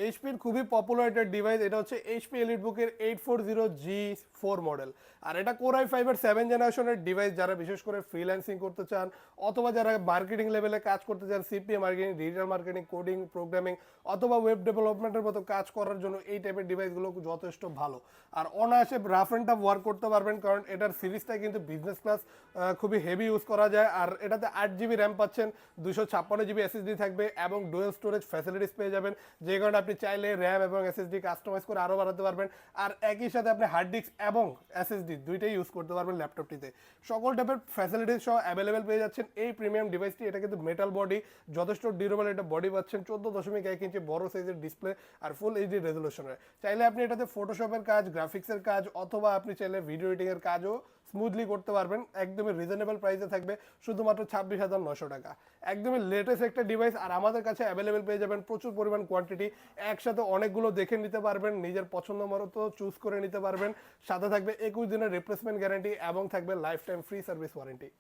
এইচপির খুবই পপুলার একটা ডিভাইস, এটা হচ্ছে এইচপি এলিটবুকের 840G4 মডেল। আর এটা কোর i5 এর 7 জেনারেশনের ডিভাইস। যারা বিশেষ করে ফ্রিল্যান্সিং করতে চান অথবা যারা মার্কেটিং লেভেলে কাজ করতে চান, CPA marketing, digital marketing, coding, programming অথবা ওয়েব ডেভেলপমেন্টের মতো কাজ করার জন্য এই টাইপের ডিভাইসগুলো যথেষ্ট ভালো। আর অনায়াসে রাফ অ্যান্ড টাফ ওয়ার্ক করতে পারবেন, কারণ এটার সিরিজটা কিন্তু বিজনেস ক্লাস, খুবই হেভি ইউজ করা যায়। আর এটাতে 8GB র্যাম পাচ্ছেন, 256GB এসএসডি থাকবে এবং ডুয়েল স্টোরেজ ফ্যাসিলিটিস পেয়ে যাবেন, যে কারণে আপনি চাইলে র্যাম এবং এসএসডি কাস্টমাইজ করে আরও বাড়াতে পারবেন। আর একই সাথে আপনি হার্ড ডিস্ক এবং এসএসডি দুইটাই ইউজ করতে পারবেন ল্যাপটপটিতে। সকল টাইপের ফ্যাসিলিটিস সহ অ্যাভেলেবেল পেয়ে যাচ্ছেন এই প্রিমিয়াম ডিভাইসটি। এটা কিন্তু মেটাল বডি, যথেষ্ট ডিউরেবল একটা বডি পাচ্ছেন, 14.1 ইঞ্চি বড় সাইজের ডিসপ্লে আর ফুল এইচডি রেজলিউশনের। চাইলে আপনি এটাতে ফটোশপের কাজ, গ্রাফিক্সের কাজ অথবা আপনি চাইলে ভিডিও এডিটিংয়ের কাজও স্মুথলি করতে পারবেন। একদমই রিজনেবল প্রাইসে থাকবে, শুধুমাত্র 26,900 টাকা। একদমই লেটেস্ট একটা ডিভাইস। আর আমাদের কাছে অ্যাভেলেবেল পেয়ে যাবেন প্রচুর পরিমাণ কোয়ান্টিটি, একসাথে অনেকগুলো দেখে নিতে পারবেন, নিজের পছন্দ মতো চুজ করে নিতে পারবেন। সাথে থাকবে 21 দিনের রিপ্লেসমেন্ট গ্যারান্টি এবং থাকবে life time free service warranty.